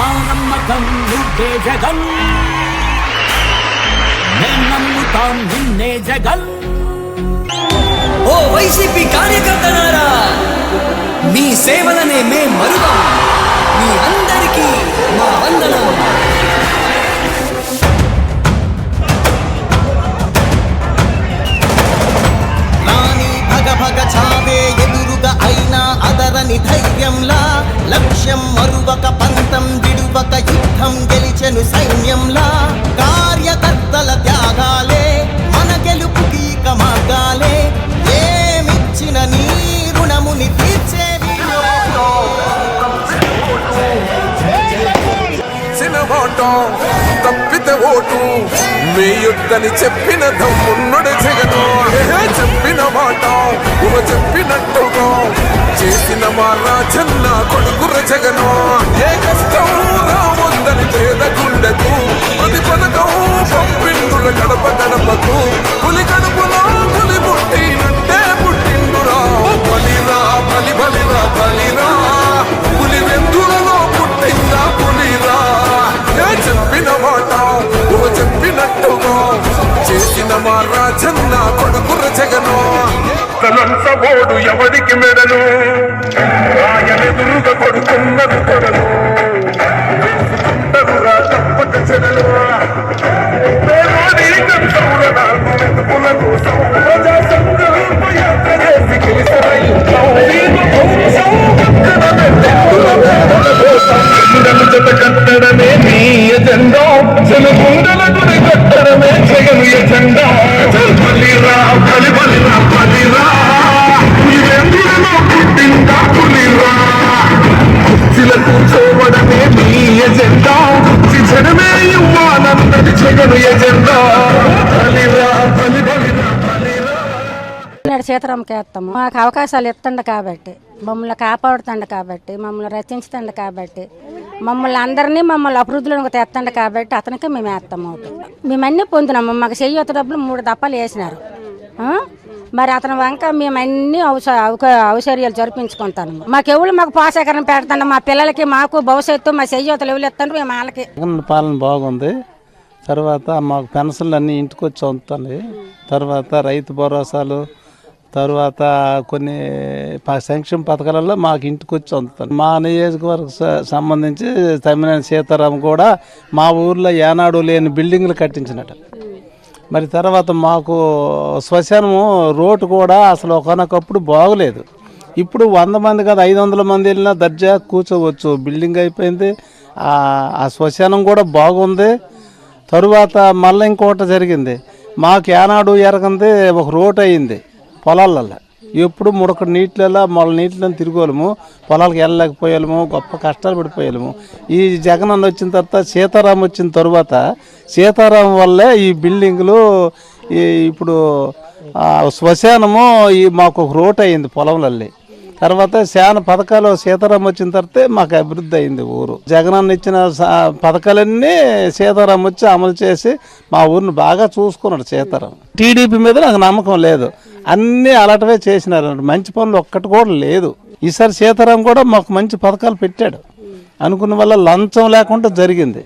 మా నమ్మకం నువ్వే జగన్, మేం నమ్ముతాం నిన్నే జగన్. ఓ వైసీపీ కార్యకర్తలారా, మీ సేవలనే మేం మరువం. మీ అందరికీ మా వందనం. రాణి భగ భగ చావే ఎదురుగా అయినా అదరని ధైర్యంలా, లక్ష్యం మరువక పంతం విడువక యుద్ధం గెలిచెను సైన్యంలా. కార్యకర్తల త్యాగాలే మన గెలుపుకి మార్గాలే, ఏమిచ్చిన నీ రుణముని తీర్చేవి. తప్పితే ఓటు మీ యుద్ధని చెప్పిన దమ్మున్నడు జగను. చెప్పిన మాట చెప్పినట్టుగా చేసిన మా రాజన్న కొడుకుర జగను. ఏ కష్టం రావద్దని పేద గుండెకు ప్రతి పథకం పంపిండుల గడప గడపకు. పులి గడుపులో పులి పుట్టినట్టే పుట్టిండురా. బలిరా బలి బలిరా బలిరా, పులి వెందులలో పుట్టిందా పులిరా. చెప్పిన మాట చెప్పినట్టుగా చేసిన మా రాజన్న కొడుకుర జగను. తలంచబోడు ఎవడికి మెడలు, రాయనెదురుగా కొడుకున్నది కొడలు. తప్పక చెడలు కట్టడమే నీ ఎజెండా, జనగుండల గుడి కట్టడమే జగన్ ఎజెండా. బలిరా బలి బలిరా బలిరా, ఇవెందులో పుట్టిందా పులిరా. కుర్చీల కూర్చోవడమే నీ ఎజెండా, శిక్షణమే ఇవ్వాలన్నది జగన్ ఎజెండా. బలిరా బలి బలిరా బలిరా. సీతారాంకి వేస్తాము. మాకు అవకాశాలు ఇస్తుండ కాబట్టి, మమ్మల్ని కాపాడుతుండ కాబట్టి, మమ్మల్ని రచించుతుండ కాబట్టి, మమ్మల్ని అభివృద్ధిలోకి తెస్తండి కాబట్టి అతనికి మేము వేస్తాము ఓటు. మేము అన్నీ పొందినాము. మాకు చెయ్యొత్త డబ్బులు 3 దప్పాలు వేసినారు. మరి అతని వంక మేము అన్ని ఔషర్యాలు జరిపించుకుంటాను. మాకు పోషకరణ పెడతాను. మా పిల్లలకి మాకు భవిష్యత్తు మా చెయ్యొత్తలు ఎవరు ఇస్తాను మేము వాళ్ళకి. పాలన బాగుంది. తర్వాత మాకు పెన్షన్లు అన్నీ ఇంటికి వచ్చి అందుతాయి. తర్వాత రైతు భరోసాలు, తర్వాత కొన్ని సంక్షేమ పథకాలలో మాకు ఇంటికి వచ్చి అందుతాను. మా నియోజకవర్గ సంబంధించి తమ్మినేని సీతారాం కూడా మా ఊర్లో ఏనాడు లేని బిల్డింగ్లు కట్టించినట్టు. మరి తర్వాత మాకు శ్మశానము రోడ్డు కూడా అసలు ఒకనొకప్పుడు బాగులేదు. ఇప్పుడు 100 మంది కాదు 500 మంది వెళ్ళినా దర్జా కూర్చోవచ్చు. బిల్డింగ్ అయిపోయింది. ఆ శ్మశానం కూడా బాగుంది. తరువాత మళ్ళీ ఇంకోటి జరిగింది. మాకు ఏనాడు ఎరగంది ఒక రోడ్ అయింది పొలాలలో. ఎప్పుడు ముడక నీటిలలో మళ్ళీ నీటిలో తిరిగోలేము, పొలాలకు వెళ్ళలేకపోయాము, గొప్ప కష్టాలు పడిపోయాము. ఈ జగన్ అన్న వచ్చిన తర్వాత, సీతారాం వచ్చిన తర్వాత, సీతారాం వల్లే ఈ బిల్డింగులు, ఇప్పుడు శ్మశానము మాకు ఒక రోడ్ అయింది పొలంలో. తర్వాత చాలా పథకాలు సీతారాం వచ్చిన తర్వాత మాకు అభివృద్ధి అయింది ఊరు. జగనన్న ఇచ్చిన పథకాలన్నీ సీతారాం వచ్చి అమలు చేసి మా ఊరిని బాగా చూసుకున్నాడు సీతారాం. టీడీపీ మీద నాకు నమ్మకం లేదు. అన్నీ అలాంటివే చేసినారు. మంచి పనులు ఒక్కటి కూడా లేదు. ఈసారి సీతారాం కూడా మాకు మంచి పథకాలు పెట్టాడు. అనుకున్న వల్ల లంచం లేకుండా జరిగింది.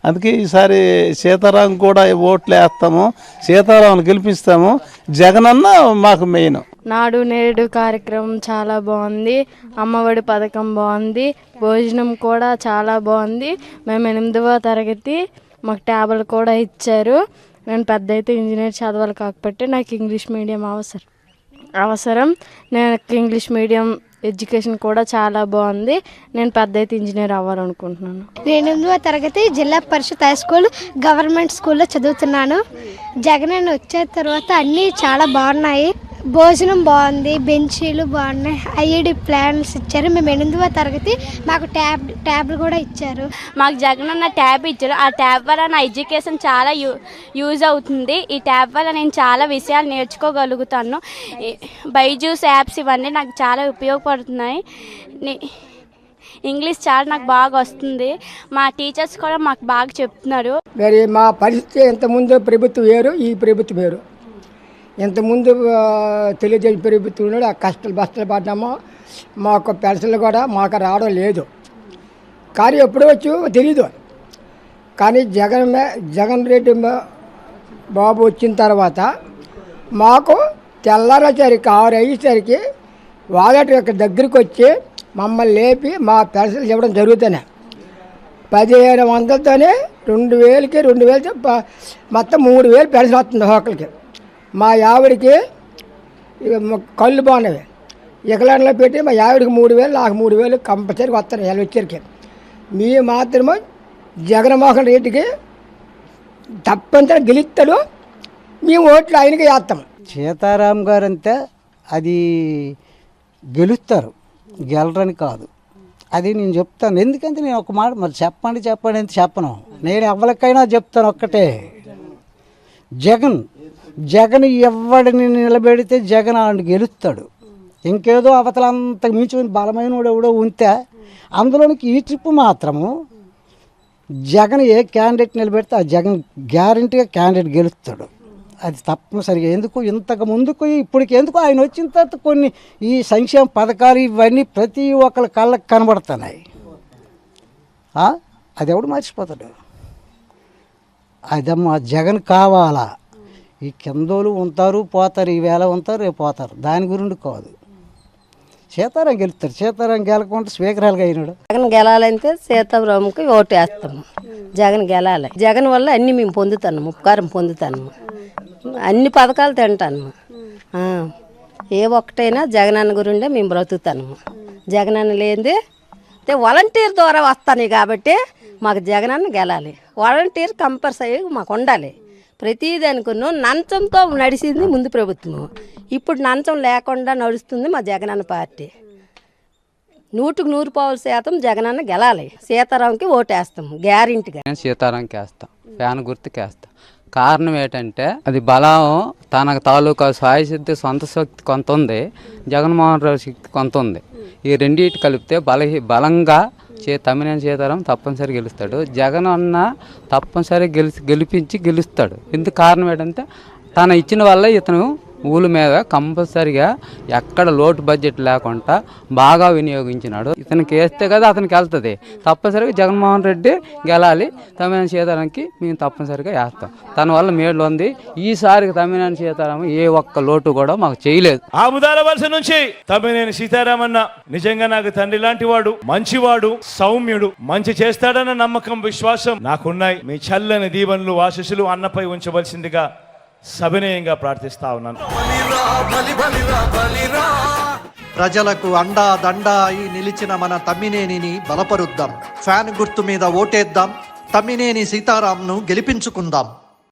అందుకే ఈసారి సీతారాం కూడా ఓట్లు వేస్తాము, సీతారాంను గెలిపిస్తాము. జగనన్న మాకు మెయిన్. నాడు నేడు కార్యక్రమం చాలా బాగుంది. అమ్మఒడి పథకం బాగుంది. భోజనం కూడా చాలా బాగుంది. మేము 8వ తరగతి, మాకు ట్యాబ్లు కూడా ఇచ్చారు. నేను పెద్ద అయితే ఇంజనీర్ చదవాలి కాబట్టి నాకు ఇంగ్లీష్ మీడియం అవసరం. నేను ఇంగ్లీష్ మీడియం ఎడ్యుకేషన్ కూడా చాలా బాగుంది. నేను పెద్ద అయితే ఇంజనీర్ అవ్వాలనుకుంటున్నాను. నేను 8వ తరగతి జిల్లా పరిషత్ హై స్కూల్ గవర్నమెంట్ స్కూల్లో చదువుతున్నాను. జగన్ వచ్చిన తర్వాత అన్నీ చాలా బాగున్నాయి. భోజనం బాగుంది, బెంచీలు బాగున్నాయి, ఐఈడి ప్లాన్స్ ఇచ్చారు. మేము 8వ తరగతి, మాకు ట్యాబ్లు కూడా ఇచ్చారు. మాకు జగన్ అన్న ట్యాబ్ ఇచ్చారు. ఆ ట్యాబ్ వల్ల నా ఎడ్యుకేషన్ చాలా యూజ్ అవుతుంది. ఈ ట్యాబ్ వల్ల నేను చాలా విషయాలు నేర్చుకోగలుగుతాను. బైజూస్ యాప్స్ ఇవన్నీ నాకు చాలా ఉపయోగపడుతున్నాయి. ఇంగ్లీష్ చాలా నాకు బాగా వస్తుంది. మా టీచర్స్ కూడా మాకు బాగా చెప్తున్నారు. మరి మా పరిస్థితి ఇంతకుముందు ప్రభుత్వం వేరు, ఈ ప్రభుత్వం వేరు. ఇంతకుముందు తెలుగుదేశం ప్రభుత్వం ఆ కష్టాలు బస్తలు పడ్డామో మాకు పెన్షన్లు కూడా మాకు రావడం లేదు. కానీ ఎప్పుడు వచ్చో తెలీదు. కానీ జగన్ రెడ్డి బాబు వచ్చిన తర్వాత మాకు తెల్లారేసరికి 6 అయ్యేసరికి వాలంటీర్ యొక్క దగ్గరికి వచ్చి మమ్మల్ని లేపి మా పెన్షన్లు ఇవ్వడం జరుగుతున్నాయి. 1500తోనే 2000కి 2000 మొత్తం 3000 పెన్షన్ వస్తుంది ఒకరికి. మా ఆవిడికి కళ్ళు బాగున్నవి, వికలాంగులో పెట్టి మా ఆవిడికి 3000, నాకు 3000 కంపల్సరీగా వస్తున్నాయి. వాళ్ళు వచ్చరికి మేము మాత్రమే జగన్మోహన్ రెడ్డికి తప్పనిసరి గెలుస్తాడు. మేము ఓట్లు ఆయనకి వేస్తాం. సీతారాం గారు అంతే, అది గెలుస్తారు, గెలరని కాదు. అది నేను చెప్తాను. ఎందుకంటే నేను ఒక మాట మరి చెప్పండి అని చెప్పను. నేను ఎవరికైనా చెప్తాను ఒక్కటే, జగన్ ఎవడిని నిలబెడితే జగన్ ఆడిని గెలుస్తాడు. ఇంకేదో అవతల అంత మించి బలమైన ఎవడో ఉంటే అందులోనికి ఈ ట్రిప్ మాత్రము జగన్ ఏ క్యాండిడేట్ నిలబెడితే ఆ జగన్ గ్యారంటీగా క్యాండిడేట్ గెలుస్తాడు. అది తప్పనిసరిగా. ఎందుకు ఇంతకు ముందుకు ఇప్పటికి ఎందుకు ఆయన వచ్చిన తర్వాత కొన్ని ఈ సంక్షేమ పథకాలు ఇవన్నీ ప్రతి ఒక్కరి కళ్ళకి కనబడుతున్నాయి. అది ఎవడు మర్చిపోతాడు? అదమ్మా జగన్ కావాలా. ఈ కిందోళ్ళు ఉంటారు పోతారు, ఈవేళ ఉంటారు రేపు పోతారు, దాని గురించి కాదు. సీతారాం గెలుస్తాడు. సీతారాం గెలకుండా స్పీకరాలుగా అయినాడు. జగన్ గెలాలంటే సీతారాంకి ఓటు వేస్తాము. జగన్ గెలాలి. జగన్ వల్ల అన్నీ మేము పొందుతాను, ఉపకారం పొందుతాను, అన్ని పథకాలు తింటాను. ఏ ఒక్కటైనా జగనన్న గురిండే మేము బ్రతుకుతాను. జగనన్న లేనిదే వాలంటీర్ ద్వారా వస్తాను కాబట్టి మాకు జగనన్న గెలాలి. వాలంటీర్ కంపల్సరీ మాకు ఉండాలి. ప్రతిదానికి నంచంతో నడిచింది ముందు ప్రభుత్వం, ఇప్పుడు నంచం లేకుండా నడుస్తుంది మా జగనన్న పార్టీ. 100% జగనన్న గెలాలి. సీతారాంకి ఓటేస్తాము గ్యారెంటీగా. సీతారాంకి వేస్తాం, ఫ్యాన్ గుర్తుకి వేస్తాం. కారణం ఏంటంటే అది బలం, తనకు తాలూకా సాయశక్తి సొంత శక్తి కొంత ఉంది, జగన్మోహన్ రెడ్డి శక్తి కొంత ఉంది. ఈ రెండింటి కలిపితే బలంగా తమ్మినేని సీతారాం తప్పనిసరి గెలుస్తాడు. జగన్ అన్న తప్పనిసరి గెలిపించి గెలుస్తాడు. ఎందుకు కారణం ఏంటంటే తన ఇచ్చిన వల్ల ఇతను ఊళ్ళ మీద కంపల్సరిగా ఎక్కడ లోటు బడ్జెట్ లేకుండా బాగా వినియోగించినాడు. ఇతనికి వేస్తే కదా అతనికి వెళ్తుంది. తప్పనిసరిగా జగన్మోహన్ రెడ్డి గెలాలి. తమ్మినేని సీతారాంకి మేము తప్పనిసరిగా వేస్తాం. తన వల్ల మేలు ఉంది. ఈసారికి తమ్మినేని సీతారాం ఏ ఒక్క లోటు కూడా మాకు చేయలేదు. ఆ ముదాల వలస నుంచి తమ్మినేని సీతారామన్న నిజంగా నాకు తండ్రి లాంటి వాడు, మంచివాడు, సౌమ్యుడు, మంచి చేస్తాడన్న నమ్మకం, విశ్వాసం నాకున్నాయి. మీ చల్లని దీవెనలు ఆశీస్సులు అన్నపై ఉంచవలసిందిగా సవినయంగా ప్రార్థిస్తా ఉన్నాను. ప్రజలకు అండా దండా అయి నిలిచిన మన తమ్మినేనిని బలపరుద్దాం. ఫ్యాన్ గుర్తు మీద ఓటేద్దాం. తమ్మినేని సీతారాంను గెలిపించుకుందాం.